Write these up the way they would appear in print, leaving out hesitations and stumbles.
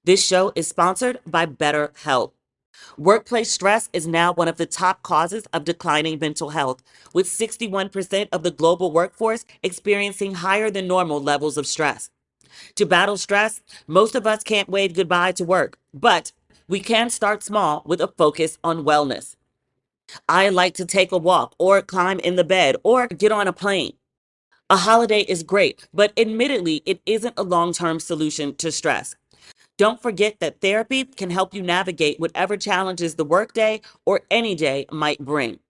This show is sponsored by BetterHelp. Workplace stress is now one of the top causes of declining mental health, with 61% of the global workforce experiencing higher than normal levels of stress. To battle stress, most of us can't wave goodbye to work, but we can start small with a focus on wellness. I like to take a walk or climb in the bed or get on a plane. A holiday is great, but admittedly, it isn't a long term solution to stress. Don't forget that therapy can help you navigate whatever challenges the workday or any day might bring.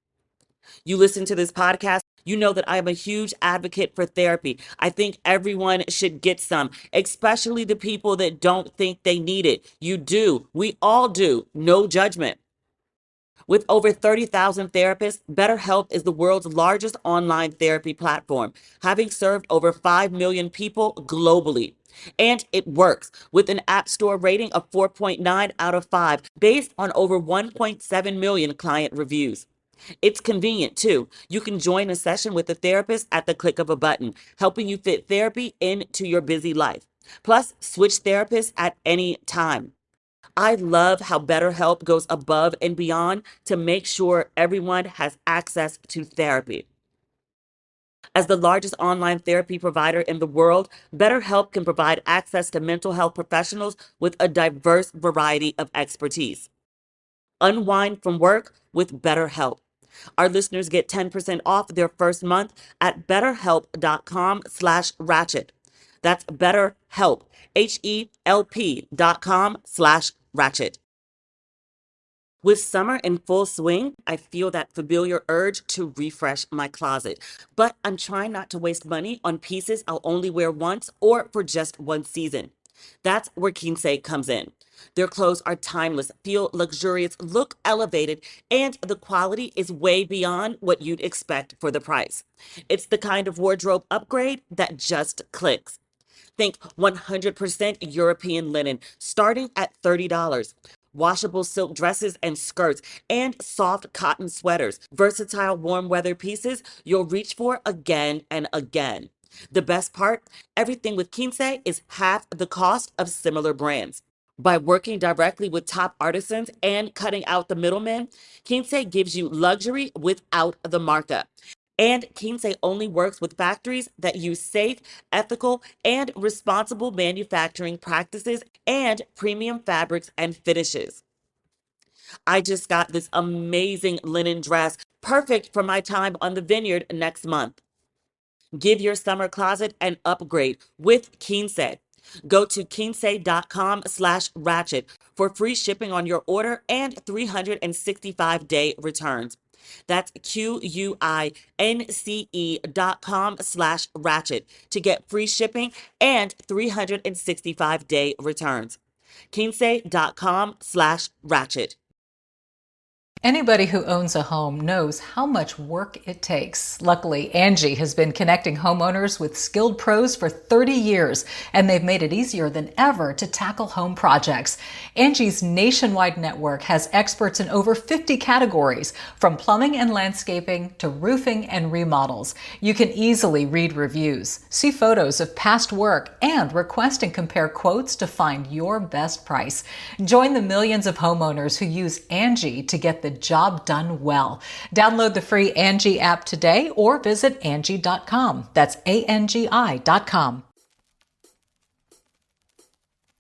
You listen to this podcast, you know that I am a huge advocate for therapy. I think everyone should get some, especially the people that don't think they need it. You do. We all do. No judgment. With over 30,000 therapists, BetterHelp is the world's largest online therapy platform, having served over 5 million people globally. And it works with an App Store rating of 4.9 out of 5 based on over 1.7 million client reviews. It's convenient too. You can join a session with a therapist at the click of a button, helping you fit therapy into your busy life. Plus, switch therapists at any time. I love how BetterHelp goes above and beyond to make sure everyone has access to therapy. As the largest online therapy provider in the world, BetterHelp can provide access to mental health professionals with a diverse variety of expertise. Unwind from work with BetterHelp. Our listeners get 10% off their first month at betterhelp.com/ratchet. That's BetterHelp, HELP.com/ratchet. With summer in full swing, I feel that familiar urge to refresh my closet. But I'm trying not to waste money on pieces I'll only wear once or for just one season. That's where Kinsey comes in. Their clothes are timeless, feel luxurious, look elevated, and the quality is way beyond what you'd expect for the price. It's the kind of wardrobe upgrade that just clicks. Think 100% European linen, starting at $30. Washable silk dresses and skirts, and soft cotton sweaters. Versatile warm weather pieces you'll reach for again and again. The best part, everything with Kinsey is half the cost of similar brands. By working directly with top artisans and cutting out the middlemen, Kinsey gives you luxury without the markup. And Kinsey only works with factories that use safe, ethical, and responsible manufacturing practices and premium fabrics and finishes. I just got this amazing linen dress, perfect for my time on the vineyard next month. Give your summer closet an upgrade with Kinsey. Go to kinsey.com/ratchet for free shipping on your order and 365-day returns. That's QUINCE.com/ratchet to get free shipping and 365-day returns. Kinsey.com/ratchet. Anybody who owns a home knows how much work it takes. Luckily, Angie has been connecting homeowners with skilled pros for 30 years, and they've made it easier than ever to tackle home projects. Angie's nationwide network has experts in over 50 categories, from plumbing and landscaping to roofing and remodels. You can easily read reviews, see photos of past work, and request and compare quotes to find your best price. Join the millions of homeowners who use Angie to get the job done well. Download the free Angie app today or visit Angie.com. That's ANGI.com.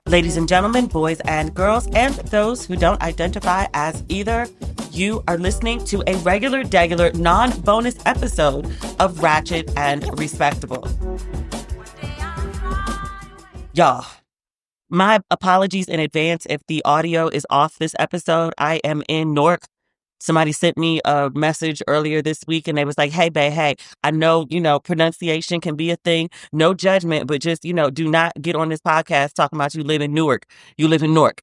Ladies and gentlemen, boys and girls, and those who don't identify as either, you are listening to a regular, non-bonus episode of Ratchet and Respectable. Y'all, my apologies in advance if the audio is off this episode. I am in Nork. Somebody sent me a message earlier this week and they was like, hey, babe, hey, I know, pronunciation can be a thing. No judgment, but just, do not get on this podcast talking about you live in Newark. You live in Nork.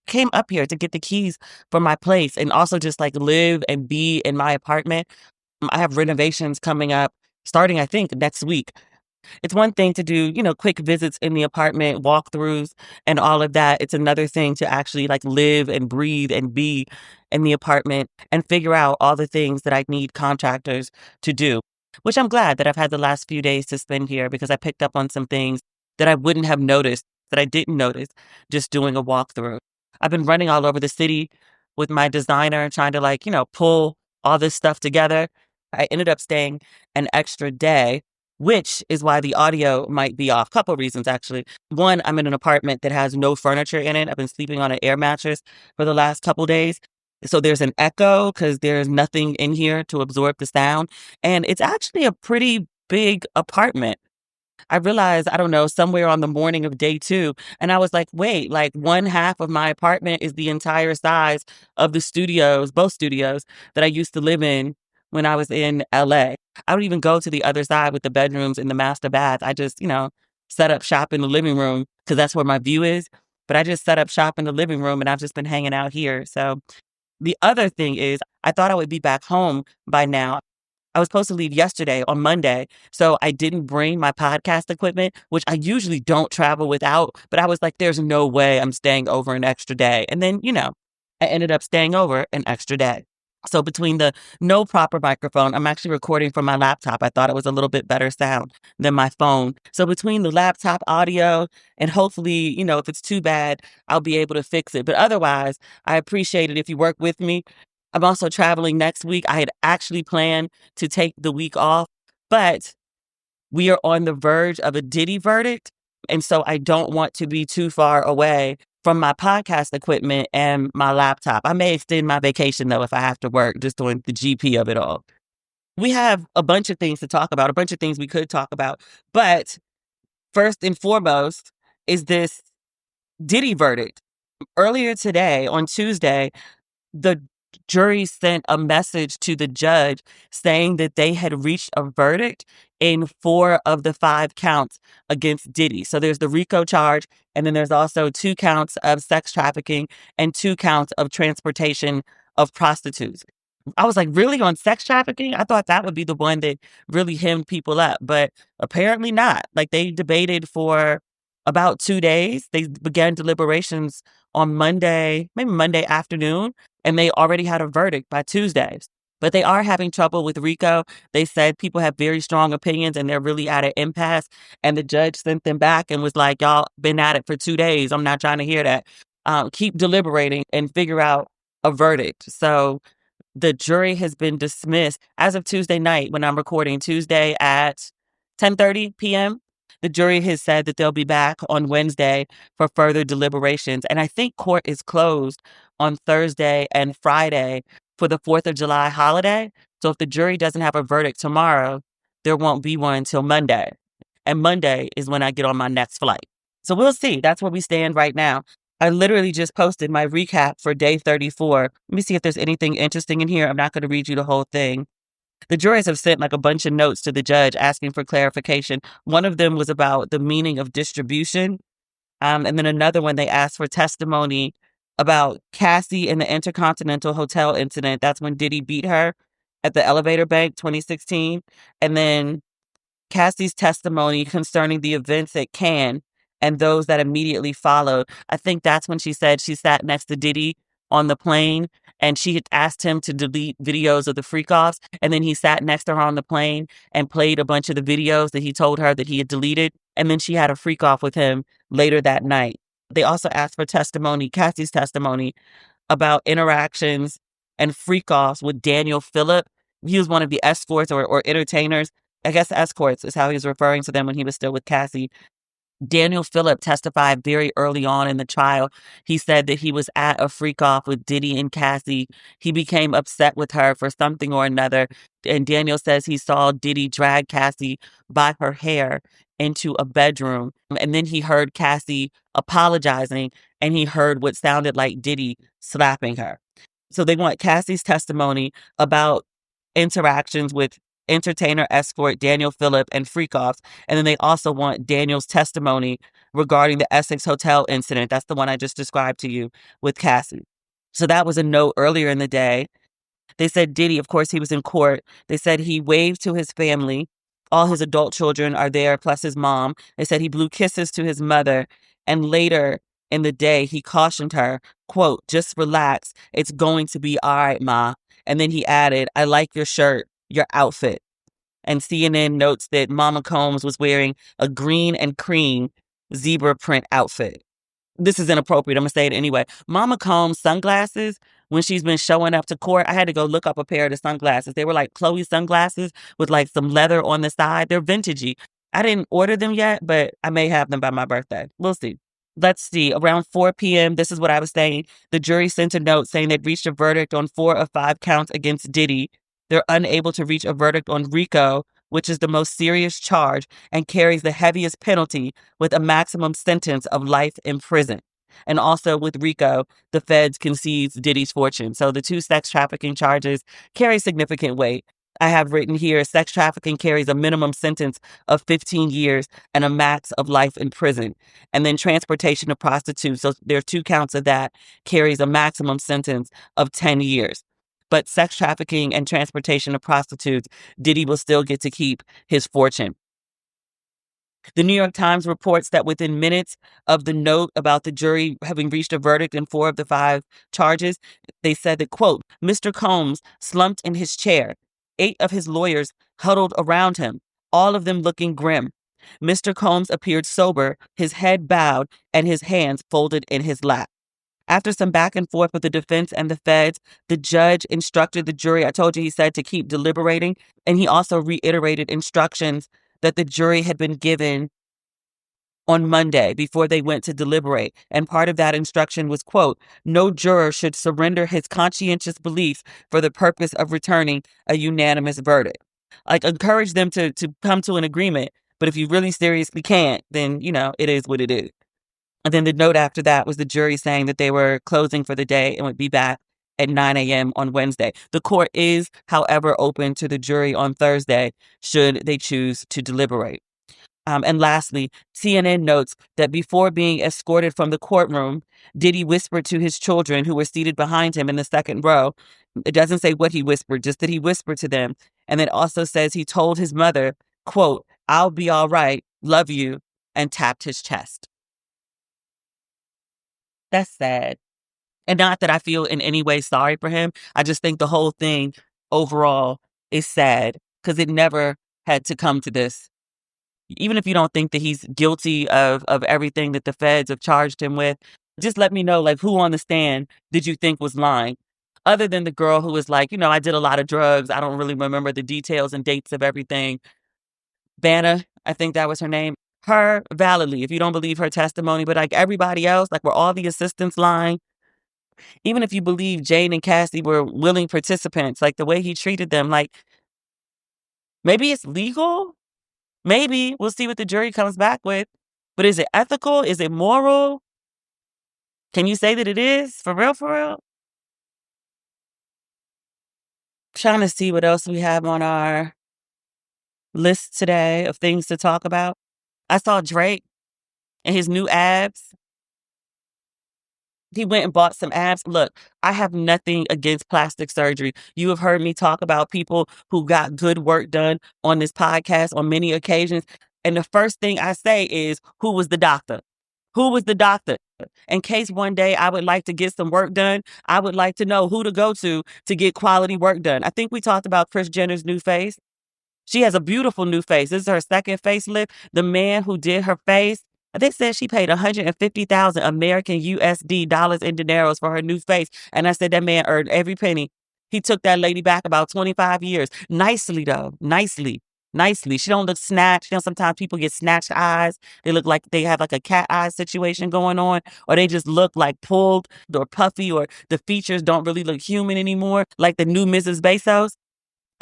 Came up here to get the keys for my place and also just like live and be in my apartment. I have renovations coming up starting, I think, next week. It's one thing to do, quick visits in the apartment, walkthroughs and all of that. It's another thing to actually like live and breathe and be in the apartment and figure out all the things that I need contractors to do, which I'm glad that I've had the last few days to spend here because I picked up on some things that I wouldn't have noticed that I didn't notice just doing a walkthrough. I've been running all over the city with my designer trying to like, pull all this stuff together. I ended up staying an extra day, which is why the audio might be off. Couple reasons, actually. One, I'm in an apartment that has no furniture in it. I've been sleeping on an air mattress for the last couple days. So there's an echo because there's nothing in here to absorb the sound. And it's actually a pretty big apartment. I realized, I don't know, somewhere on the morning of day two. And I was like, wait, like one half of my apartment is the entire size of the studios, both studios that I used to live in when I was in LA. I don't even go to the other side with the bedrooms and the master bath. I just, set up shop in the living room because that's where my view is. But I just set up shop in the living room and I've just been hanging out here. So the other thing is, I thought I would be back home by now. I was supposed to leave yesterday on Monday, so I didn't bring my podcast equipment, which I usually don't travel without. But I was like, there's no way I'm staying over an extra day. And then, I ended up staying over an extra day. So between the no proper microphone, I'm actually recording from my laptop. I thought it was a little bit better sound than my phone. So between the laptop audio and hopefully, if it's too bad, I'll be able to fix it. But otherwise, I appreciate it if you work with me. I'm also traveling next week. I had actually planned to take the week off, but we are on the verge of a Diddy verdict. And so I don't want to be too far away from my podcast equipment and my laptop. I may extend my vacation though if I have to work, just doing the GP of it all. We have a bunch of things to talk about, a bunch of things we could talk about. But first and foremost is this Diddy verdict. Earlier today, on Tuesday, the jury sent a message to the judge saying that they had reached a verdict in 4 of the 5 counts against Diddy. So there's the RICO charge, and then there's also 2 counts of sex trafficking and 2 counts of transportation of prostitutes. I was like, really, on sex trafficking? I thought that would be the one that really hemmed people up, but apparently not. Like they debated for about 2 days. They began deliberations on Monday, maybe Monday afternoon, and they already had a verdict by Tuesday. But they are having trouble with RICO. They said people have very strong opinions and they're really at an impasse. And the judge sent them back and was like, y'all been at it for 2 days. I'm not trying to hear that. Keep deliberating and figure out a verdict. So the jury has been dismissed as of Tuesday night when I'm recording, Tuesday at 10:30 p.m. The jury has said that they'll be back on Wednesday for further deliberations. And I think court is closed on Thursday and Friday for the 4th of July holiday. So if the jury doesn't have a verdict tomorrow, there won't be one until Monday. And Monday is when I get on my next flight. So we'll see. That's where we stand right now. I literally just posted my recap for day 34. Let me see if there's anything interesting in here. I'm not going to read you the whole thing. The jurors have sent like a bunch of notes to the judge asking for clarification. One of them was about the meaning of distribution. And then another one, they asked for testimony about Cassie and the Intercontinental Hotel incident. That's when Diddy beat her at the Elevator Bank 2016. And then Cassie's testimony concerning the events at Cannes and those that immediately followed. I think that's when she said she sat next to Diddy on the plane and she had asked him to delete videos of the freak offs. And then he sat next to her on the plane and played a bunch of the videos that he told her that he had deleted. And then she had a freak off with him later that night. They also asked for testimony, Cassie's testimony about interactions and freak offs with Daniel Phillip. He was one of the escorts or entertainers. I guess escorts is how he was referring to them when he was still with Cassie. Daniel Phillip testified very early on in the trial. He said that he was at a freak off with Diddy and Cassie. He became upset with her for something or another. And Daniel says he saw Diddy drag Cassie by her hair into a bedroom. And then he heard Cassie apologizing and he heard what sounded like Diddy slapping her. So they want Cassie's testimony about interactions with entertainer escort Daniel Phillip and freak-offs. And then they also want Daniel's testimony regarding the Essex Hotel incident. That's the one I just described to you with Cassie. So that was a note earlier in the day. They said Diddy, of course, he was in court. They said he waved to his family. All his adult children are there, plus his mom. They said he blew kisses to his mother. And later in the day, he cautioned her, quote, just relax. It's going to be all right, ma. And then he added, I like your shirt, your outfit. And CNN notes that Mama Combs was wearing a green and cream zebra print outfit. This is inappropriate. I'm gonna say it anyway. Mama Combs sunglasses, when she's been showing up to court, I had to go look up a pair of the sunglasses. They were like Chloe sunglasses with like some leather on the side. They're vintagey. I didn't order them yet, but I may have them by my birthday. We'll see. Let's see. Around 4 p.m., this is what I was saying. The jury sent a note saying they'd reached a verdict on 4 of 5 counts against Diddy. They're unable to reach a verdict on Rico, which is the most serious charge and carries the heaviest penalty with a maximum sentence of life in prison. And also with Rico, the feds concedes Diddy's fortune. So the two sex trafficking charges carry significant weight. I have written here, sex trafficking carries a minimum sentence of 15 years and a max of life in prison. And then transportation of prostitutes, so there are 2 counts of that, carries a maximum sentence of 10 years. But sex trafficking and transportation of prostitutes, Diddy will still get to keep his fortune. The New York Times reports that within minutes of the note about the jury having reached a verdict in 4 of the 5 charges, they said that, quote, Mr. Combs slumped in his chair, 8 of his lawyers huddled around him, all of them looking grim. Mr. Combs appeared sober, his head bowed, and his hands folded in his lap. After some back and forth with the defense and the feds, the judge instructed the jury, I told you he said to keep deliberating, and he also reiterated instructions that the jury had been given on Monday before they went to deliberate. And part of that instruction was, quote, no juror should surrender his conscientious beliefs for the purpose of returning a unanimous verdict. Like, encourage them to come to an agreement. But if you really seriously can't, then, it is what it is. And then the note after that was the jury saying that they were closing for the day and would be back at 9 a.m. on Wednesday. The court is, however, open to the jury on Thursday should they choose to deliberate. And lastly, CNN notes that before being escorted from the courtroom, Diddy whispered to his children who were seated behind him in the second row. It doesn't say what he whispered, just that he whispered to them. And it also says he told his mother, quote, I'll be all right, love you, and tapped his chest. That's sad. And not that I feel in any way sorry for him. I just think the whole thing overall is sad because it never had to come to this. Even if you don't think that he's guilty of everything that the feds have charged him with, just let me know, like, who on the stand did you think was lying? Other than the girl who was like, I did a lot of drugs. I don't really remember the details and dates of everything. Vanna, I think that was her name. Her, validly, if you don't believe her testimony, but like everybody else, like, were all the assistants lying? Even if you believe Jane and Cassie were willing participants, like the way he treated them, like, maybe it's legal. Maybe we'll see what the jury comes back with. But is it ethical? Is it moral? Can you say that it is? For real, for real? Trying to see what else we have on our list today of things to talk about. I saw Drake and his new abs. He went and bought some abs. Look, I have nothing against plastic surgery. You have heard me talk about people who got good work done on this podcast on many occasions. And the first thing I say is, who was the doctor? Who was the doctor? In case one day I would like to get some work done, I would like to know who to go to get quality work done. I think we talked about Kris Jenner's new face. She has a beautiful new face. This is her second facelift. The man who did her face, they said she paid 150,000 American USD dollars in dineros for her new face. And I said that man earned every penny. He took that lady back about 25 years. Nicely, though. Nicely. Nicely. She don't look snatched. Sometimes people get snatched eyes. They look like they have like a cat eye situation going on, or they just look like pulled or puffy, or the features don't really look human anymore, like the new Mrs. Bezos.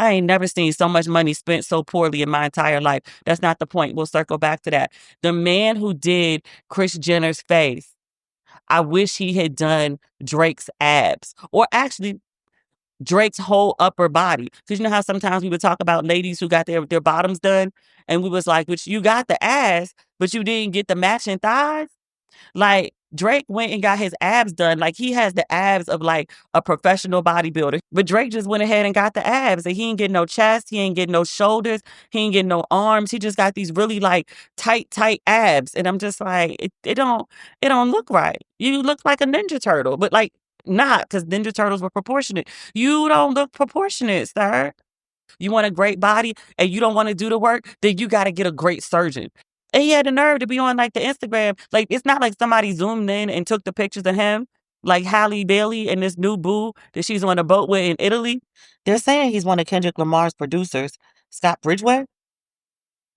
I ain't never seen so much money spent so poorly in my entire life. That's not the point. We'll circle back to that. The man who did Kris Jenner's face, I wish he had done Drake's abs, or actually Drake's whole upper body. Because you know how sometimes we would talk about ladies who got their bottoms done, and we was like, but you got the ass, but you didn't get the matching thighs. Like, Drake went and got his abs done. Like, he has the abs of like a professional bodybuilder. But Drake just went ahead and got the abs. And he ain't getting no chest. He ain't getting no shoulders. He ain't getting no arms. He just got these really like tight abs. And I'm just like, it don't look right. You look like a Ninja Turtle, but like not, because Ninja Turtles were proportionate. You don't look proportionate, sir. You want a great body and you don't want to do the work, then you got to get a great surgeon. And he had the nerve to be on like the Instagram. Like, it's not like somebody zoomed in and took the pictures of him, like Halle Bailey and this new boo that she's on a boat with in Italy. They're saying he's one of Kendrick Lamar's producers, Scott Bridgeway.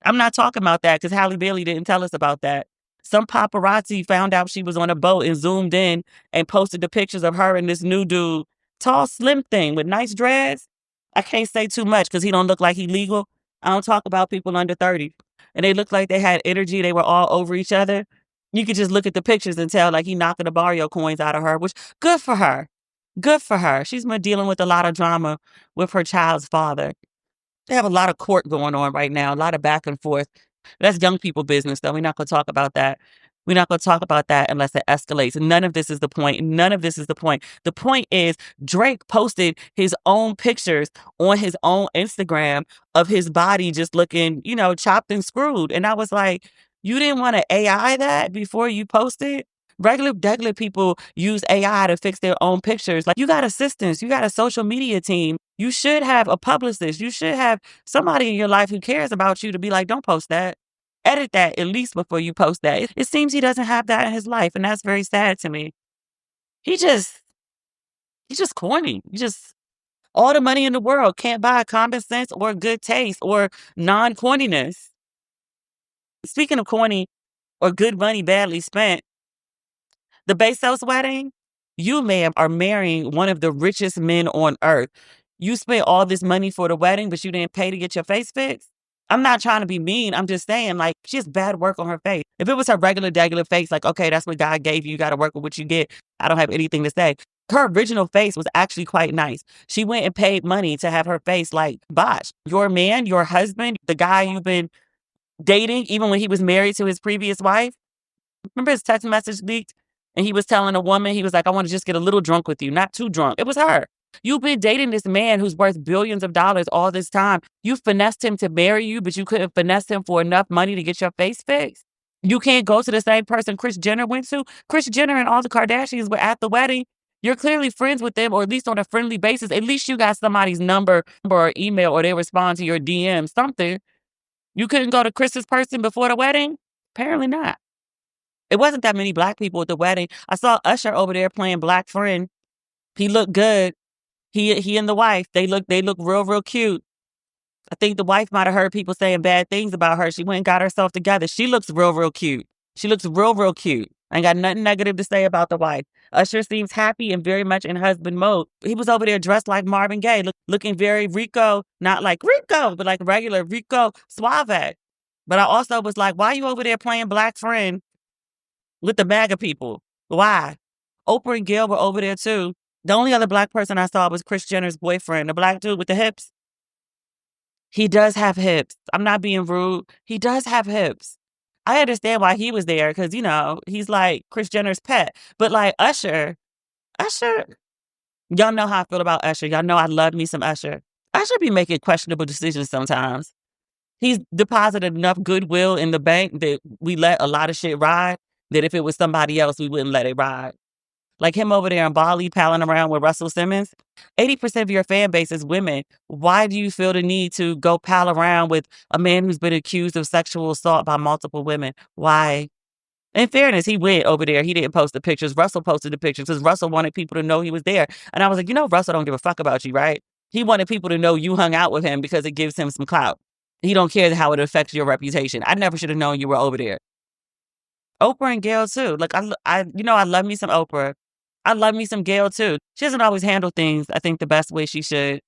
I'm not talking about that because Halle Bailey didn't tell us about that. Some paparazzi found out she was on a boat and zoomed in and posted the pictures of her and this new dude, tall, slim thing with nice dreads. I can't say too much because he don't look like he legal. I don't talk about people under 30. And they looked like they had energy. They were all over each other. You could just look at the pictures and tell like he knocking the Mario coins out of her, which good for her. Good for her. She's been dealing with a lot of drama with her child's father. They have a lot of court going on right now, a lot of back and forth. That's young people business, though. We're not going to talk about that. We're not going to talk about that unless it escalates. None of this is the point. None of this is the point. The point is Drake posted his own pictures on his own Instagram of his body just looking, chopped and screwed. And I was like, you didn't want to AI that before you posted? Regular people use AI to fix their own pictures. Like, you got assistants, you got a social media team. You should have a publicist. You should have somebody in your life who cares about you to be like, don't post that. Edit that at least before you post that. It seems he doesn't have that in his life, and that's very sad to me. He just he's just corny. He just all the money in the world can't buy common sense or good taste or non-corniness. Speaking of corny or good money badly spent, the Bezos wedding, you, ma'am, are marrying one of the richest men on earth. You spent all this money for the wedding, but you didn't pay to get your face fixed? I'm not trying to be mean. I'm just saying, like, she has bad work on her face. If it was her regular face, like, okay, that's what God gave you. You got to work with what you get. I don't have anything to say. Her original face was actually quite nice. She went and paid money to have her face, like, botched. Your man, your husband, the guy you've been dating, even when he was married to his previous wife, remember his text message leaked? And he was telling a woman, he was like, I want to just get a little drunk with you, not too drunk. It was her. You've been dating this man who's worth billions of dollars all this time. You finessed him to marry you, but you couldn't finesse him for enough money to get your face fixed. You can't go to the same person Kris Jenner went to. Kris Jenner and all the Kardashians were at the wedding. You're clearly friends with them, or at least on a friendly basis. At least you got somebody's number or email, or they respond to your DM, something. You couldn't go to Kris's person before the wedding? Apparently not. It wasn't that many black people at the wedding. I saw Ursher over there playing Black Friend. He looked good. He and the wife, they look real cute. I think the wife might have heard people saying bad things about her. She went and got herself together. She looks real cute. She looks real cute. I ain't got nothing negative to say about the wife. Usher seems happy and very much in husband mode. He was over there dressed like Marvin Gaye, looking very Rico, not like Rico, but like regular Rico Suave. But I also was like, why are you over there playing Black Friend with the MAGA people? Why? Oprah and Gail were over there too. The only other black person I saw was Kris Jenner's boyfriend, the black dude with the hips. He does have hips. I'm not being rude. He does have hips. I understand why he was there because, he's like Kris Jenner's pet. But like Usher, y'all know how I feel about Usher. Y'all know I love me some Usher. Usher be making questionable decisions sometimes. He's deposited enough goodwill in the bank that we let a lot of shit ride, that if it was somebody else, we wouldn't let it ride. Like him over there in Bali palling around with Russell Simmons. 80% of your fan base is women. Why do you feel the need to go pal around with a man who's been accused of sexual assault by multiple women? Why? In fairness, he went over there. He didn't post the pictures. Russell posted the pictures because Russell wanted people to know he was there. And I was like, Russell don't give a fuck about you, right? He wanted people to know you hung out with him because it gives him some clout. He don't care how it affects your reputation. I never should have known you were over there. Oprah and Gail too. Like I love me some Oprah. I love me some Gail too. She doesn't always handle things, I think, the best way she should.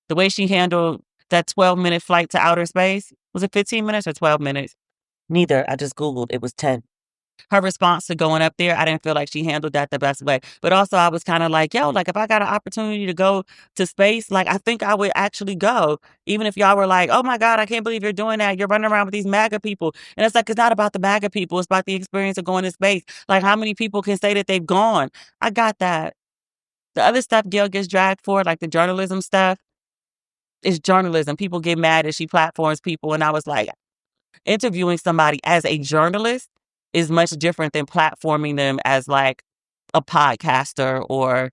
The way she handled that 12-minute flight to outer space. Was it 15 minutes or 12 minutes? Neither. I just Googled. It was 10. Her response to going up there, I didn't feel like she handled that the best way. But also I was kind of like, like if I got an opportunity to go to space, like I think I would actually go. Even if y'all were like, oh my God, I can't believe you're doing that. You're running around with these MAGA people. And it's like, it's not about the MAGA people. It's about the experience of going to space. Like how many people can say that they've gone? I got that. The other stuff Gail gets dragged for, like the journalism stuff, is journalism. People get mad as she platforms people. And I was like, interviewing somebody as a journalist is much different than platforming them as like a podcaster or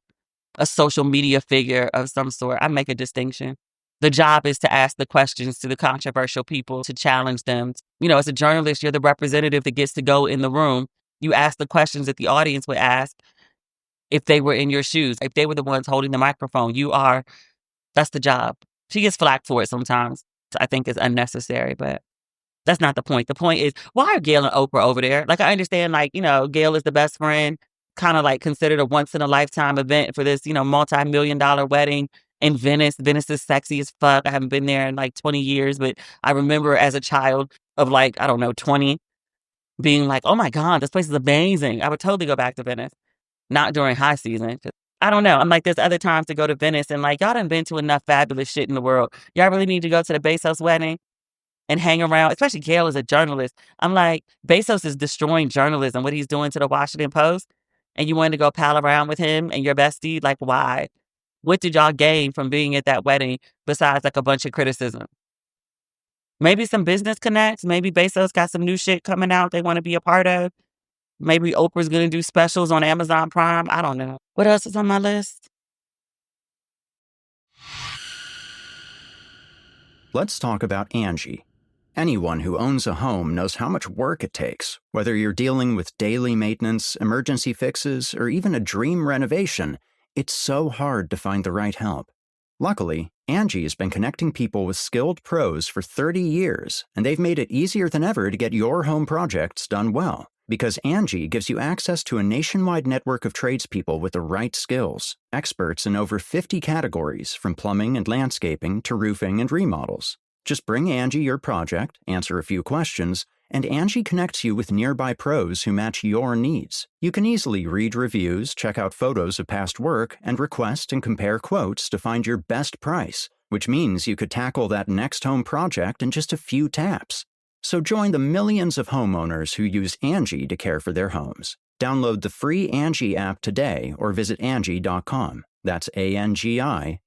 a social media figure of some sort. I make a distinction. The job is to ask the questions to the controversial people, to challenge them. You know, as a journalist, you're the representative that gets to go in the room. You ask the questions that the audience would ask if they were in your shoes, if they were the ones holding the microphone. That's the job. She gets flack for it sometimes. I think it's unnecessary, but that's not the point. The point is, why are Gail and Oprah over there? Like, I understand, like, Gail is the best friend, kind of like considered a once in a lifetime event for this, multi-million-dollar wedding in Venice. Venice is sexy as fuck. I haven't been there in like 20 years, but I remember as a child of like, I don't know, 20, being like, oh my God, this place is amazing. I would totally go back to Venice. Not during high season. I don't know. I'm like, there's other times to go to Venice and like, y'all done been to enough fabulous shit in the world. Y'all really need to go to the Bezos wedding and hang around, especially Gail is a journalist. I'm like, Bezos is destroying journalism, what he's doing to the Washington Post. And you wanted to go pal around with him and your bestie? Like, why? What did y'all gain from being at that wedding besides like a bunch of criticism? Maybe some business connects. Maybe Bezos got some new shit coming out they want to be a part of. Maybe Oprah's going to do specials on Amazon Prime. I don't know. What else is on my list? Let's talk about Angie. Anyone who owns a home knows how much work it takes, whether you're dealing with daily maintenance, emergency fixes, or even a dream renovation. It's so hard to find the right help. Luckily, Angie has been connecting people with skilled pros for 30 years, and they've made it easier than ever to get your home projects done well. Because Angie gives you access to a nationwide network of tradespeople with the right skills, experts in over 50 categories, from plumbing and landscaping to roofing and remodels. Just bring Angie your project, answer a few questions, and Angie connects you with nearby pros who match your needs. You can easily read reviews, check out photos of past work, and request and compare quotes to find your best price, which means you could tackle that next home project in just a few taps. So join the millions of homeowners who use Angie to care for their homes. Download the free Angie app today or visit Angie.com. That's ANGI.com.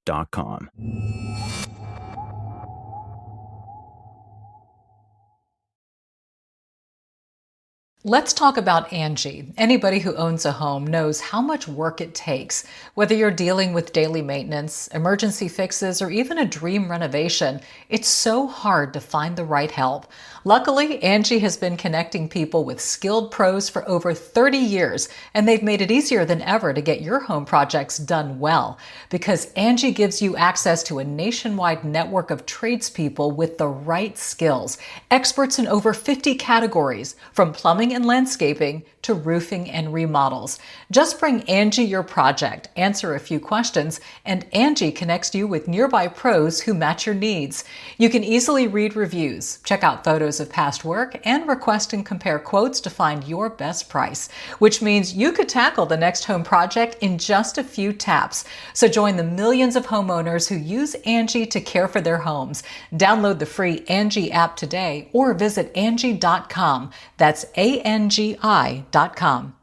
Let's talk about Angie. Anybody who owns a home knows how much work it takes. Whether you're dealing with daily maintenance, emergency fixes, or even a dream renovation, it's so hard to find the right help. Luckily, Angie has been connecting people with skilled pros for over 30 years, and they've made it easier than ever to get your home projects done well. Because Angie gives you access to a nationwide network of tradespeople with the right skills, experts in over 50 categories, from plumbing and landscaping to roofing and remodels. Just bring Angie your project, answer a few questions, and Angie connects you with nearby pros who match your needs. You can easily read reviews, check out photos of past work, and request and compare quotes to find your best price, which means you could tackle the next home project in just a few taps. So join the millions of homeowners who use Angie to care for their homes. Download the free Angie app today or visit Angie.com. That's ANGI.com.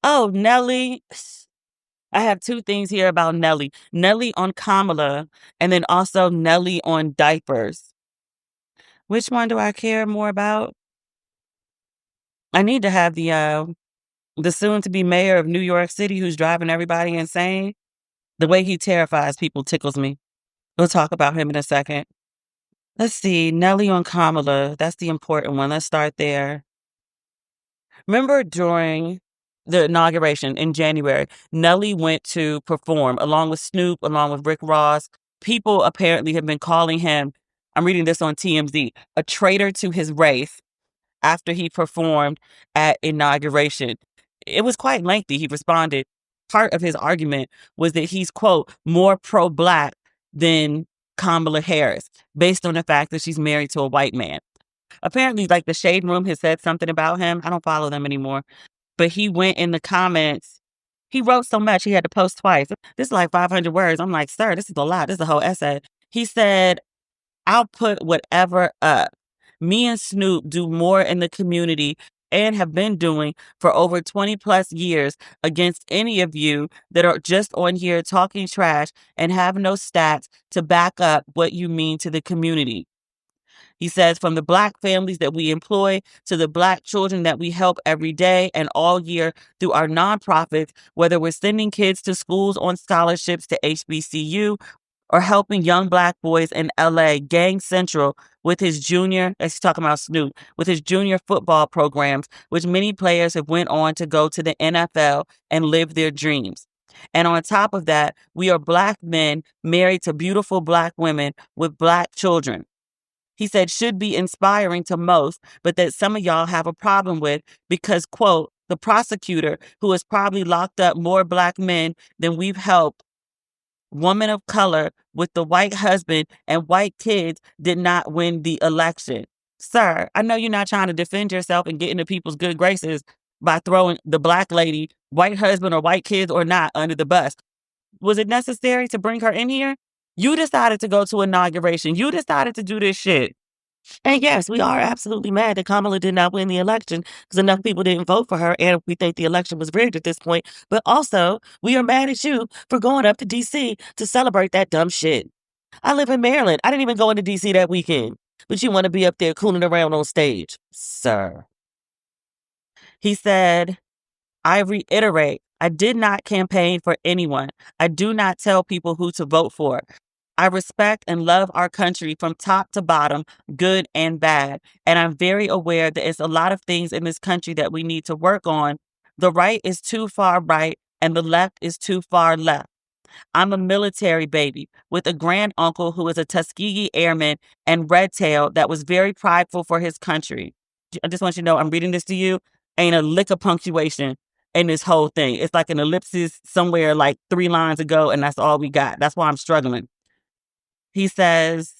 Oh, Nelly. I have two things here about Nelly. Nelly on Kamala, and then also Nelly on diapers. Which one do I care more about? I need to have the soon-to-be mayor of New York City who's driving everybody insane. The way he terrifies people tickles me. We'll talk about him in a second. Let's see. Nelly on Kamala. That's the important one. Let's start there. Remember during the inauguration in January, Nelly went to perform along with Snoop, along with Rick Ross. People apparently have been calling him, I'm reading this on TMZ, a traitor to his race after he performed at inauguration. It was quite lengthy. He responded. Part of his argument was that he's, quote, more pro-Black than Kamala Harris, based on the fact that she's married to a white man. Apparently, like the Shade Room has said something about him. I don't follow them anymore. But he went in the comments. He wrote so much, he had to post twice. This is like 500 words. I'm like, sir, this is a lot. This is a whole essay. He said, I'll put whatever up. Me and Snoop do more in the community and have been doing for over 20 plus years against any of you that are just on here talking trash and have no stats to back up what you mean to the community. He says, from the Black families that we employ to the Black children that we help every day and all year through our nonprofits, whether we're sending kids to schools on scholarships to HBCU or helping young Black boys in LA, Gang Central, with his junior, he's talking about Snoop, with his junior football programs, which many players have went on to go to the NFL and live their dreams. And on top of that, we are Black men married to beautiful Black women with Black children. He said should be inspiring to most, but that some of y'all have a problem with because, quote, the prosecutor, who has probably locked up more Black men than we've helped, woman of color with the white husband and white kids, did not win the election. Sir, I know you're not trying to defend yourself and get into people's good graces by throwing the Black lady, white husband or white kids or not, under the bus. Was it necessary to bring her in here? You decided to go to inauguration. You decided to do this shit. And yes, we are absolutely mad that Kamala did not win the election because enough people didn't vote for her, and we think the election was rigged at this point. But also, we are mad at you for going up to D.C. to celebrate that dumb shit. I live in Maryland. I didn't even go into D.C. that weekend. But you want to be up there cooling around on stage, sir. He said, I reiterate, I did not campaign for anyone. I do not tell people who to vote for. I respect and love our country from top to bottom, good and bad. And I'm very aware that it's a lot of things in this country that we need to work on. The right is too far right and the left is too far left. I'm a military baby with a grand uncle who is a Tuskegee Airman and Red Tail that was very prideful for his country. I just want you to know I'm reading this to you. Ain't a lick of punctuation in this whole thing. It's like an ellipsis somewhere like 3 lines ago, and that's all we got. That's why I'm struggling. He says,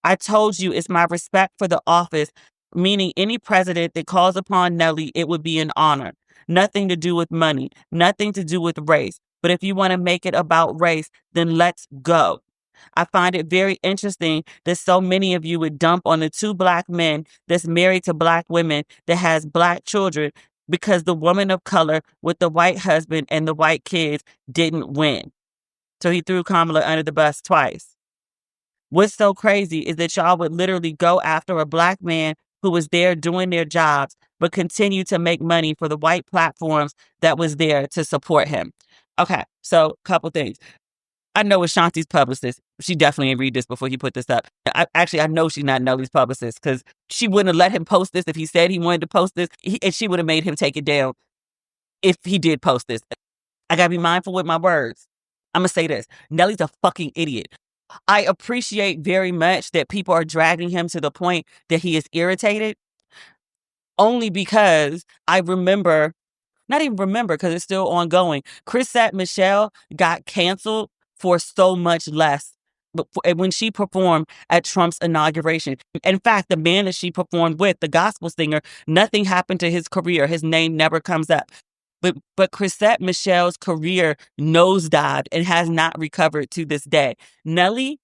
I told you it's my respect for the office, meaning any president that calls upon Nelly, it would be an honor. Nothing to do with money, nothing to do with race. But if you want to make it about race, then let's go. I find it very interesting that so many of you would dump on the 2 Black men that's married to Black women that has Black children because the woman of color with the white husband and the white kids didn't win. So he threw Kamala under the bus twice. What's so crazy is that y'all would literally go after a Black man who was there doing their jobs, but continue to make money for the white platforms that was there to support him. Okay, so a couple things. I know Ashanti's publicist. She definitely didn't read this before he put this up. I know she's not Nelly's publicist because she wouldn't have let him post this if he said he wanted to post this, and she would have made him take it down if he did post this. I gotta be mindful with my words. I'm gonna say this. Nelly's a fucking idiot. I appreciate very much that people are dragging him to the point that he is irritated, only because I remember, not even remember because it's still ongoing, Chrisette Michelle got canceled for so much less when she performed at Trump's inauguration. In fact, the man that she performed with, the gospel singer, nothing happened to his career. His name never comes up. But Chrisette Michelle's career nosedived and has not recovered to this day. Nelly,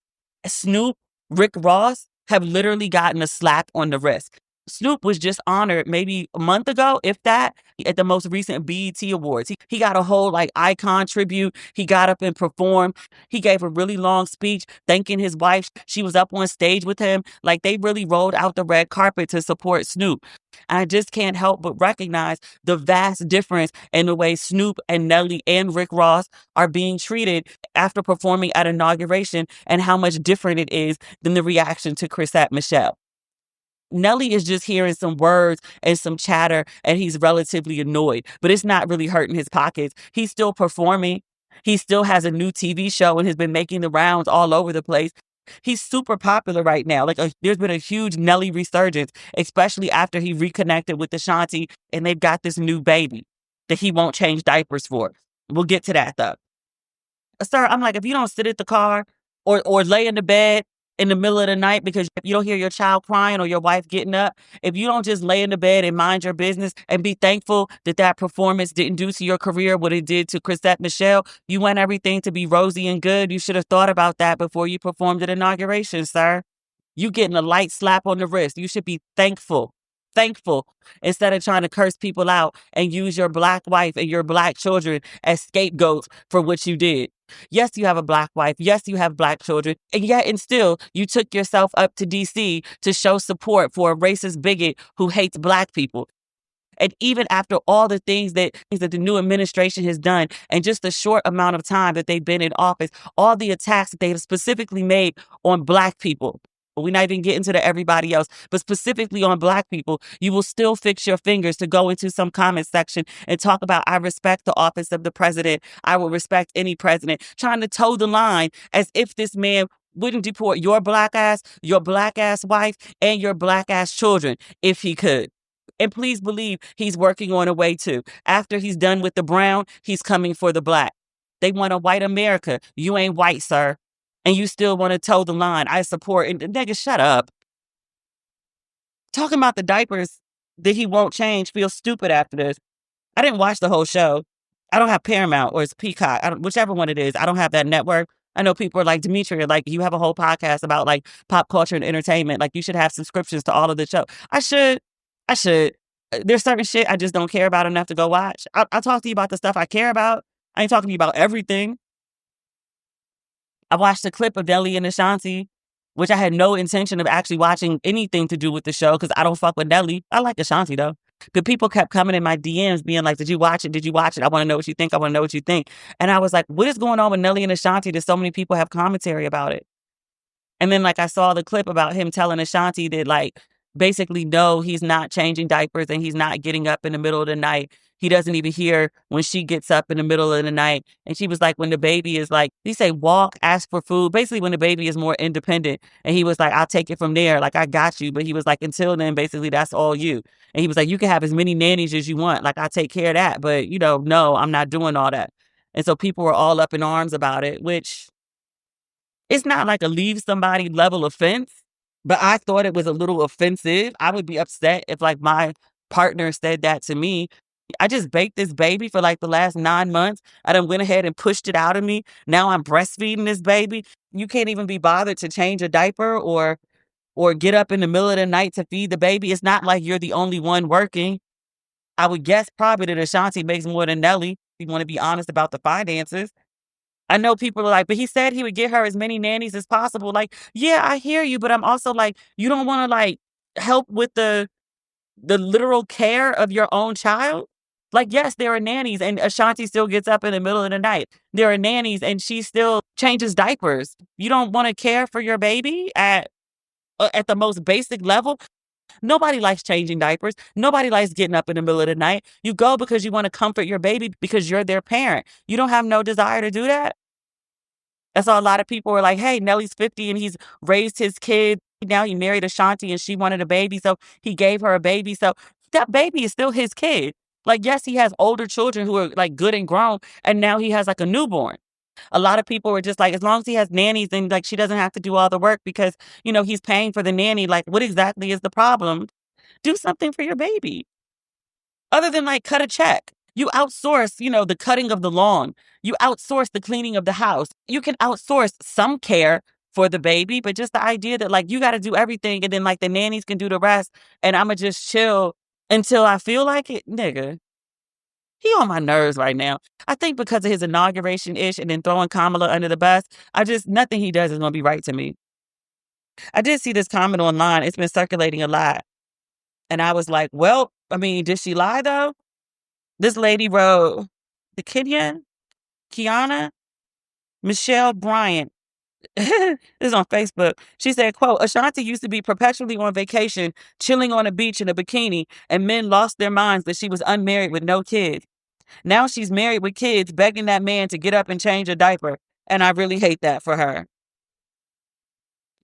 Snoop, Rick Ross have literally gotten a slap on the wrist. Snoop was just honored maybe a month ago, if that, at the most recent BET Awards. He got a whole like icon tribute. He got up and performed. He gave a really long speech thanking his wife. She was up on stage with him. Like they really rolled out the red carpet to support Snoop. And I just can't help but recognize the vast difference in the way Snoop and Nelly and Rick Ross are being treated after performing at inauguration and how much different it is than the reaction to Chrisette Michelle. Nelly is just hearing some words and some chatter and he's relatively annoyed, but it's not really hurting his pockets. He's still performing. He still has a new TV show and has been making the rounds all over the place. He's super popular right now. There's been a huge Nelly resurgence, especially after he reconnected with Ashanti and they've got this new baby that he won't change diapers for. We'll get to that though. Sir, I'm like, if you don't sit at the car or lay in the bed in the middle of the night because you don't hear your child crying or your wife getting up, if you don't just lay in the bed and mind your business and be thankful that that performance didn't do to your career what it did to Chrisette Michelle, you want everything to be rosy and good. You should have thought about that before you performed at inauguration, sir. You getting a light slap on the wrist. You should be thankful. thankful instead of trying to curse people out and use your black wife and your black children as scapegoats for what you did. Yes, you have a black wife. Yes, you have black children. And yet, and still, you took yourself up to DC to show support for a racist bigot who hates black people. And even after all the things that the new administration has done, and just the short amount of time that they've been in office, all the attacks that they have specifically made on black people. We're not even getting to the everybody else, but specifically on black people, you will still fix your fingers to go into some comment section and talk about, I respect the office of the president. I will respect any president, trying to toe the line as if this man wouldn't deport your black ass wife, and your black ass children if he could. And please believe he's working on a way to. After he's done with the brown, he's coming for the black. They want a white America. You ain't white, sir. And you still want to toe the line. I support. And nigga, shut up. Talking about the diapers that he won't change feels stupid after this. I didn't watch the whole show. I don't have Paramount or it's Peacock. Whichever one it is. I don't have that network. I know people are like, Demetria, like you have a whole podcast about like pop culture and entertainment. Like you should have subscriptions to all of the show. I should. There's certain shit I just don't care about enough to go watch. I'll talk to you about the stuff I care about. I ain't talking to you about everything. I watched a clip of Nelly and Ashanti, which I had no intention of actually watching anything to do with the show because I don't fuck with Nelly. I like Ashanti though. But people kept coming in my DMs being like, did you watch it? Did you watch it? I want to know what you think. I want to know what you think. And I was like, what is going on with Nelly and Ashanti that so many people have commentary about it? And then like I saw the clip about him telling Ashanti that like, basically, no, he's not changing diapers and he's not getting up in the middle of the night. He doesn't even hear when she gets up in the middle of the night. And she was like, when the baby is like, he say walk, ask for food. Basically, when the baby is more independent. And he was like, I'll take it from there. Like, I got you. But he was like, until then, basically, that's all you. And he was like, you can have as many nannies as you want. Like, I'll take care of that. But, no, I'm not doing all that. And so people were all up in arms about it, which it's not like a leave somebody level offense. But I thought it was a little offensive. I would be upset if like my partner said that to me. I just baked this baby for like the last 9 months. I done went ahead and pushed it out of me. Now I'm breastfeeding this baby. You can't even be bothered to change a diaper or get up in the middle of the night to feed the baby. It's not like you're the only one working. I would guess probably that Ashanti makes more than Nelly. You want to be honest about the finances. I know people are like, but he said he would get her as many nannies as possible. Like, yeah, I hear you, but I'm also like, you don't want to like help with the literal care of your own child? Like, yes, there are nannies and Ashanti still gets up in the middle of the night. There are nannies and she still changes diapers. You don't want to care for your baby at the most basic level? Nobody likes changing diapers. Nobody likes getting up in the middle of the night. You go because you want to comfort your baby because you're their parent. You don't have no desire to do that. That's why a lot of people were like, hey, Nelly's 50 and he's raised his kid. Now he married Ashanti and she wanted a baby. So he gave her a baby. So that baby is still his kid. Like, yes, he has older children who are like good and grown. And now he has like a newborn. A lot of people were just like, as long as he has nannies, then like she doesn't have to do all the work because, he's paying for the nanny. Like, what exactly is the problem? Do something for your baby. Other than like cut a check. You outsource, the cutting of the lawn. You outsource the cleaning of the house. You can outsource some care for the baby, but just the idea that like you got to do everything and then like the nannies can do the rest and I'ma just chill until I feel like it, nigga. He on my nerves right now. I think because of his inauguration ish and then throwing Kamala under the bus, nothing he does is going to be right to me. I did see this comment online. It's been circulating a lot. And I was like, well, did she lie though? This lady wrote, the Kiana Michelle Bryant. This is on Facebook. She said, quote, Ashanti used to be perpetually on vacation, chilling on a beach in a bikini, and men lost their minds that she was unmarried with no kids. Now she's married with kids, begging that man to get up and change a diaper. And I really hate that for her.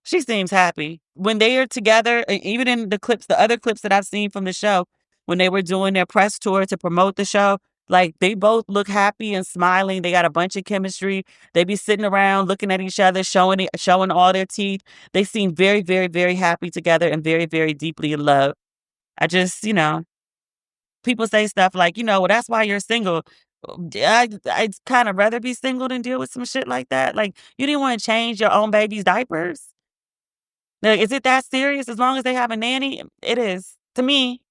She seems happy. When they are together, even in the other clips that I've seen from the show, when they were doing their press tour to promote the show, like they both look happy and smiling. They got a bunch of chemistry. They be sitting around looking at each other, showing all their teeth. They seem very, very, very happy together and very, very deeply in love. I just, people say stuff like, well, that's why you're single. I'd kind of rather be single than deal with some shit like that. Like, you didn't want to change your own baby's diapers. Like, is it that serious? As long as they have a nanny, it is to me.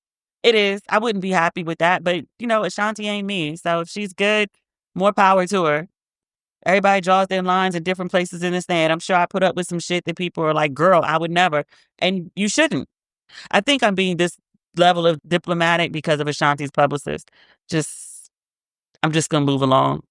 It is. I wouldn't be happy with that, but Ashanti ain't me. So if she's good, more power to her. Everybody draws their lines in different places in this land. I'm sure I put up with some shit that people are like, girl, I would never. And you shouldn't. I think I'm being this level of diplomatic because of Ashanti's publicist. I'm just going to move along.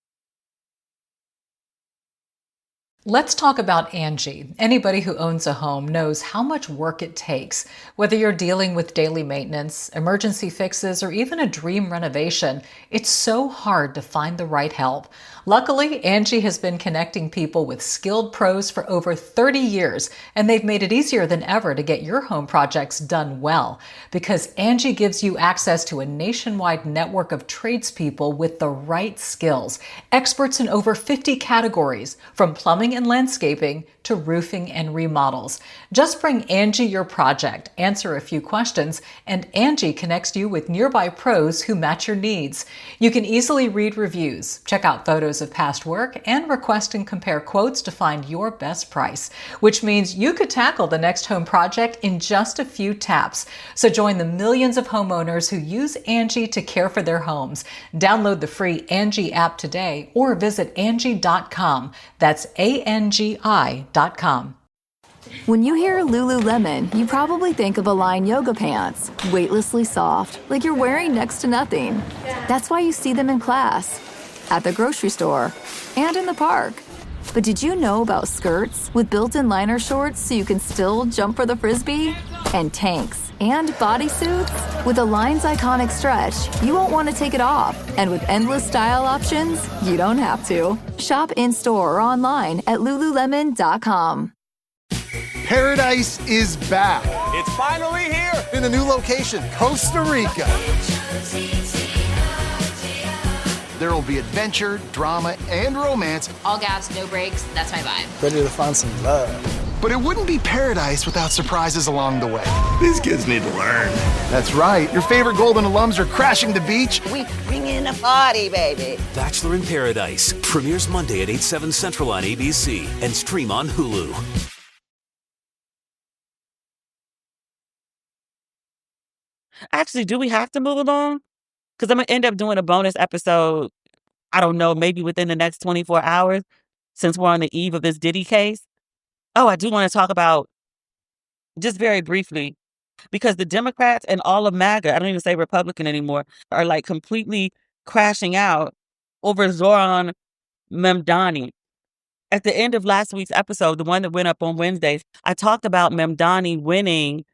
Let's talk about Angie. Anybody who owns a home knows how much work it takes. Whether you're dealing with daily maintenance, emergency fixes, or even a dream renovation, it's so hard to find the right help. Luckily, Angie has been connecting people with skilled pros for over 30 years, and they've made it easier than ever to get your home projects done well. Because Angie gives you access to a nationwide network of tradespeople with the right skills, experts in over 50 categories, from plumbing and landscaping to roofing and remodels. Just bring Angie your project, answer a few questions, and Angie connects you with nearby pros who match your needs. You can easily read reviews, check out photos of past work, and request and compare quotes to find your best price, which means you could tackle the next home project in just a few taps. So join the millions of homeowners who use Angie to care for their homes. Download the free Angie app today or visit Angie.com. That's ANGI.com. When you hear Lululemon, you probably think of Align yoga pants, weightlessly soft, like you're wearing next to nothing. That's why you see them in class, at the grocery store, and in the park. But did you know about skirts with built-in liner shorts so you can still jump for the Frisbee? And tanks and bodysuits? With Align's iconic stretch, you won't want to take it off. And with endless style options, you don't have to. Shop in-store or online at Lululemon.com. Paradise is back. It's finally here. In a new location, Costa Rica. There will be adventure, drama, and romance. All gas, no brakes. That's my vibe. Ready to find some love. But it wouldn't be paradise without surprises along the way. These kids need to learn. That's right. Your favorite Golden alums are crashing the beach. We bring in a party, baby. Bachelor in Paradise premieres Monday at 8/7 Central on ABC and stream on Hulu. Actually, do we have to move along? Because I'm going to end up doing a bonus episode, I don't know, maybe within the next 24 hours, since we're on the eve of this Diddy case. Oh, I do want to talk about, just very briefly, because the Democrats and all of MAGA, I don't even say Republican anymore, are like completely crashing out over Zohran Mamdani. At the end of last week's episode, the one that went up on Wednesdays, I talked about Mamdani winning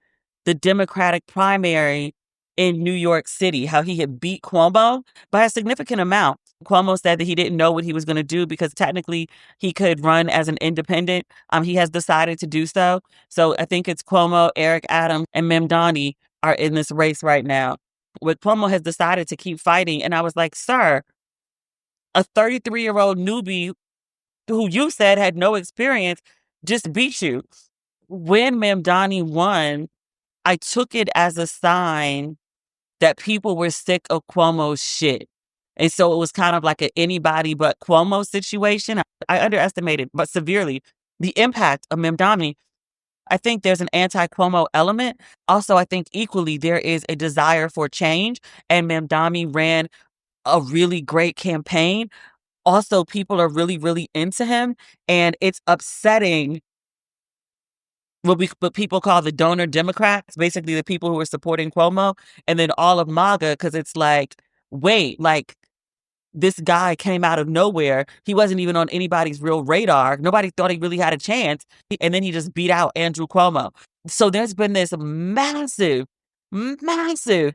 the Democratic primary in New York City, how he had beat Cuomo by a significant amount. Cuomo said that he didn't know what he was going to do because technically he could run as an independent. He has decided to do so. So I think it's Cuomo, Eric Adams, and Mamdani are in this race right now. Where Cuomo has decided to keep fighting. And I was like, sir, a 33-year-old newbie who you said had no experience just beat you. When Mamdani won, I took it as a sign that people were sick of Cuomo's shit. And so it was kind of like an anybody but Cuomo situation. I underestimated, but severely, the impact of Mamdani. I think there's an anti-Cuomo element. Also, I think equally there is a desire for change. And Mamdani ran a really great campaign. Also, people are really, really into him. And it's upsetting what people call the donor Democrats, basically the people who are supporting Cuomo, and then all of MAGA, because it's like, wait, like, this guy came out of nowhere. He wasn't even on anybody's real radar. Nobody thought he really had a chance. And then he just beat out Andrew Cuomo. So there's been this massive, massive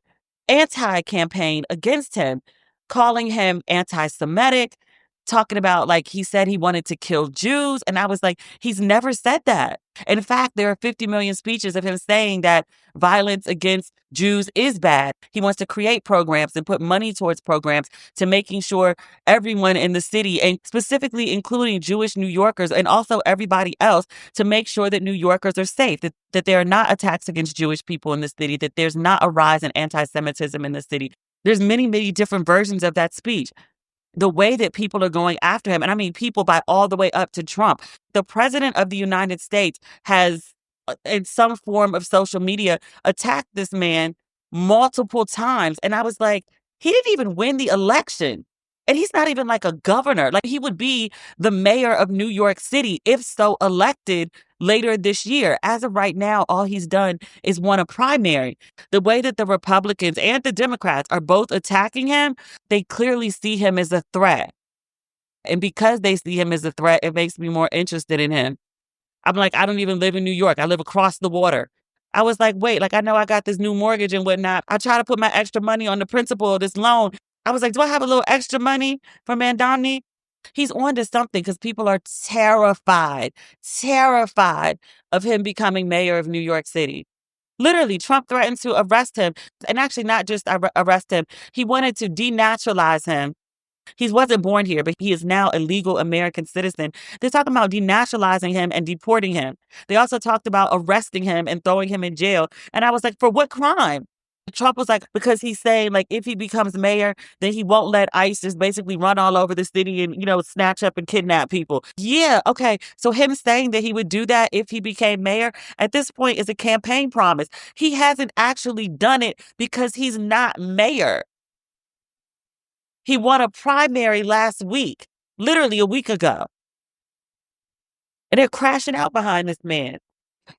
anti-campaign against him, calling him anti-Semitic, talking about like he said he wanted to kill Jews. And I was like, he's never said that. In fact, there are 50 million speeches of him saying that violence against Jews is bad. He wants to create programs and put money towards programs to making sure everyone in the city, and specifically including Jewish New Yorkers and also everybody else, to make sure that New Yorkers are safe, that there are not attacks against Jewish people in the city, that there's not a rise in anti-Semitism in the city. There's many, many different versions of that speech. The way that people are going after him, and I mean people by all the way up to Trump. The president of the United States has, in some form of social media, attacked this man multiple times. And I was like, he didn't even win the election. And he's not even like a governor. Like, he would be the mayor of New York City, if so elected later this year. As of right now, all he's done is won a primary. The way that the Republicans and the Democrats are both attacking him, they clearly see him as a threat. And because they see him as a threat, it makes me more interested in him. I'm like, I don't even live in New York. I live across the water. I was like, wait, like, I know I got this new mortgage and whatnot. I try to put my extra money on the principal of this loan. I was like, do I have a little extra money for Mamdani? He's on to something because people are terrified of him becoming mayor of New York City. Literally, Trump threatened to arrest him, and actually not just arrest him. He wanted to denaturalize him. He wasn't born here, but he is now a legal American citizen. They're talking about denaturalizing him and deporting him. They also talked about arresting him and throwing him in jail. And I was like, for what crime? Trump was like, because he's saying, like, if he becomes mayor, then he won't let ICE just basically run all over the city and, snatch up and kidnap people. Yeah, okay. So him saying that he would do that if he became mayor at this point is a campaign promise. He hasn't actually done it because he's not mayor. He won a primary last week, literally a week ago. And they're crashing out behind this man.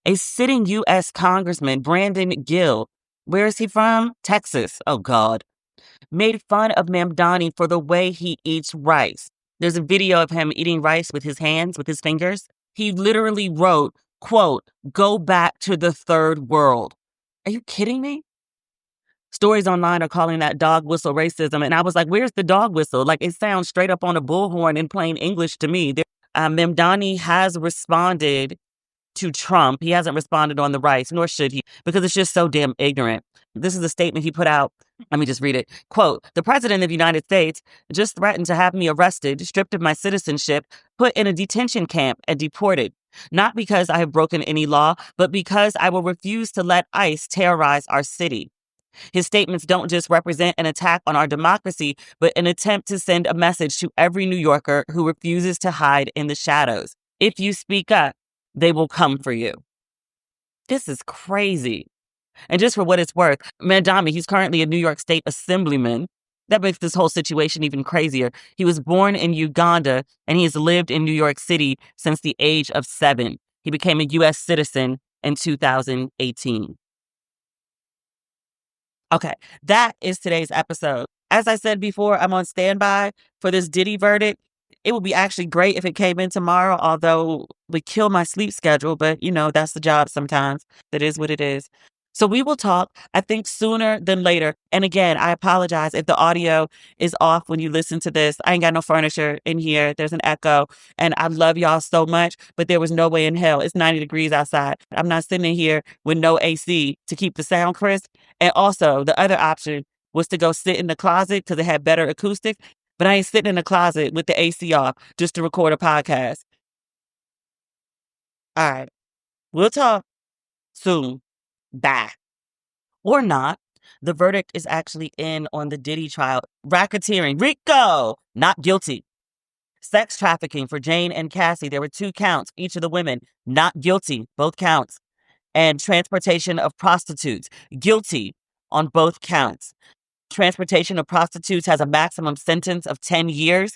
A sitting U.S. Congressman, Brandon Gill, where is he from? Texas. Oh, God. Made fun of Mamdani for the way he eats rice. There's a video of him eating rice with his hands, with his fingers. He literally wrote, quote, "Go back to the third world." Are you kidding me? Stories online are calling that dog whistle racism. And I was like, where's the dog whistle? Like, it sounds straight up on a bullhorn in plain English to me. Mamdani has responded to Trump. He hasn't responded on the rights, nor should he, because it's just so damn ignorant. This is a statement he put out. Let me just read it. Quote, "The president of the United States just threatened to have me arrested, stripped of my citizenship, put in a detention camp, and deported. Not because I have broken any law, but because I will refuse to let ICE terrorize our city. His statements don't just represent an attack on our democracy, but an attempt to send a message to every New Yorker who refuses to hide in the shadows. If you speak up, they will come for you." This is crazy. And just for what it's worth, Mamdani, he's currently a New York State assemblyman. That makes this whole situation even crazier. He was born in Uganda, and he has lived in New York City since the age of 7. He became a U.S. citizen in 2018. Okay, that is today's episode. As I said before, I'm on standby for this Diddy verdict. It would be actually great if it came in tomorrow, although it would kill my sleep schedule. But, that's the job sometimes. That is what it is. So we will talk, I think, sooner than later. And again, I apologize if the audio is off when you listen to this. I ain't got no furniture in here. There's an echo. And I love y'all so much, but there was no way in hell. It's 90 degrees outside. I'm not sitting in here with no AC to keep the sound crisp. And also, the other option was to go sit in the closet because it had better acoustics. But I ain't sitting in the closet with the AC off just to record a podcast. All right. We'll talk soon. Bye. Or not. The verdict is actually in on the Diddy trial. Racketeering. RICO. Not guilty. Sex trafficking for Jane and Cassie. There were 2 counts. Each of the women. Not guilty. Both counts. And transportation of prostitutes. Guilty on both counts. Transportation of prostitutes has a maximum sentence of 10 years.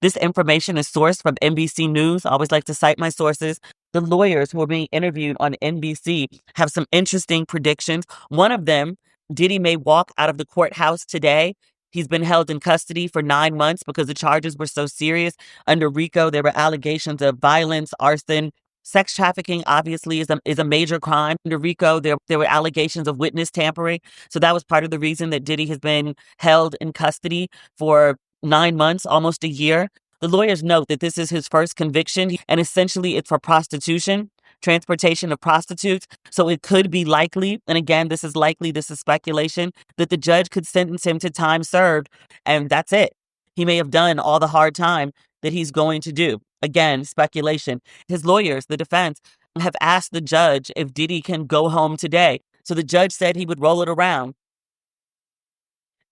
This information is sourced from NBC News. I always like to cite my sources. The lawyers who are being interviewed on NBC have some interesting predictions. One of them, Diddy may walk out of the courthouse today. He's been held in custody for 9 months because the charges were so serious. Under RICO, there were allegations of violence, arson. Sex trafficking, obviously, is a major crime. Under RICO, there were allegations of witness tampering. So that was part of the reason that Diddy has been held in custody for 9 months, almost a year. The lawyers note that this is his first conviction, and essentially it's for prostitution, transportation of prostitutes. So it could be likely, and again, this is likely, this is speculation, that the judge could sentence him to time served, and that's it. He may have done all the hard time that he's going to do. Again, speculation. His lawyers, the defense, have asked the judge if Diddy can go home today. So the judge said he would roll it around.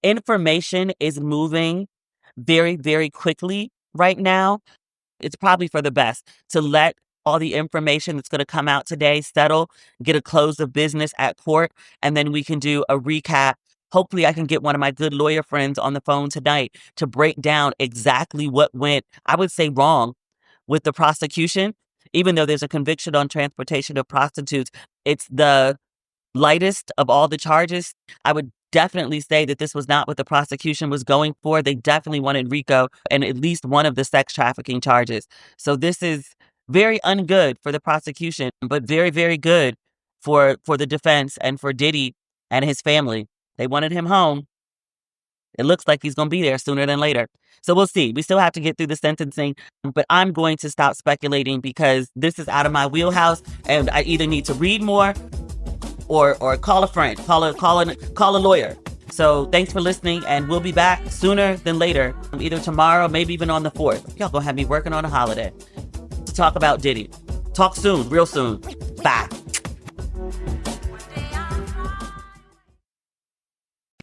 Information is moving very, very quickly right now. It's probably for the best to let all the information that's going to come out today, settle, get a close of business at court, and then we can do a recap. Hopefully I can get one of my good lawyer friends on the phone tonight to break down exactly what went, I would say, wrong with the prosecution. Even though there's a conviction on transportation of prostitutes, it's the lightest of all the charges. I would definitely say that this was not what the prosecution was going for. They definitely wanted RICO and at least one of the sex trafficking charges. So this is very ungood for the prosecution, but very, very good for the defense and for Diddy and his family. They wanted him home. It looks like he's going to be there sooner than later. So we'll see. We still have to get through the sentencing, but I'm going to stop speculating because this is out of my wheelhouse and I either need to read more or call a friend, call a lawyer. So thanks for listening, and we'll be back sooner than later, either tomorrow, maybe even on the 4th. Y'all gonna have me working on a holiday to talk about Diddy. Talk soon, real soon. Bye.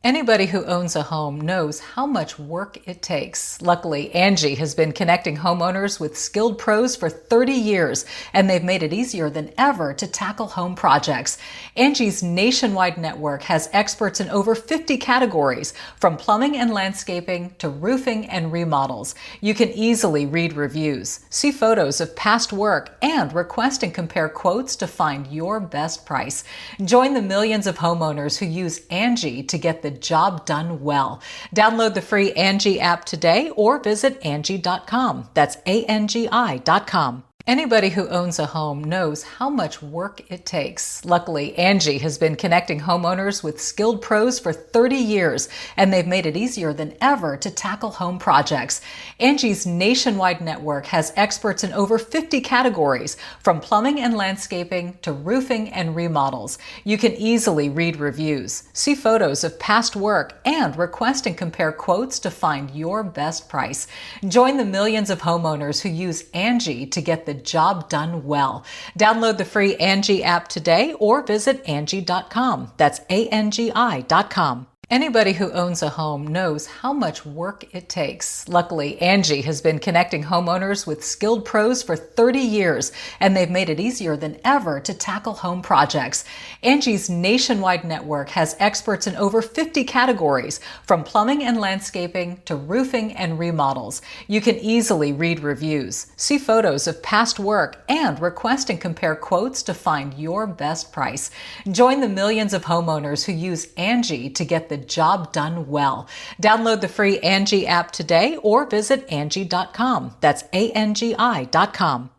Anybody who owns a home knows how much work it takes. Luckily, Angie has been connecting homeowners with skilled pros for 30 years, and they've made it easier than ever to tackle home projects. Angie's nationwide network has experts in over 50 categories, from plumbing and landscaping to roofing and remodels. You can easily read reviews, see photos of past work, and request and compare quotes to find your best price. Join the millions of homeowners who use Angie to get the job done well. Download the free Angie app today or visit Angie.com. That's ANGI.com. Anybody who owns a home knows how much work it takes. Luckily, Angie has been connecting homeowners with skilled pros for 30 years, and they've made it easier than ever to tackle home projects. Angie's nationwide network has experts in over 50 categories, from plumbing and landscaping to roofing and remodels. You can easily read reviews, see photos of past work, and request and compare quotes to find your best price. Join the millions of homeowners who use Angie to get the job done well. Download the free Angie app today or visit Angie.com. That's ANGI.com. Anybody who owns a home knows how much work it takes. Luckily, Angie has been connecting homeowners with skilled pros for 30 years, and they've made it easier than ever to tackle home projects. Angie's nationwide network has experts in over 50 categories, from plumbing and landscaping to roofing and remodels. You can easily read reviews, see photos of past work, and request and compare quotes to find your best price. Join the millions of homeowners who use Angie to get the job done well. Download the free Angie app today or visit Angie.com. That's ANGI.com.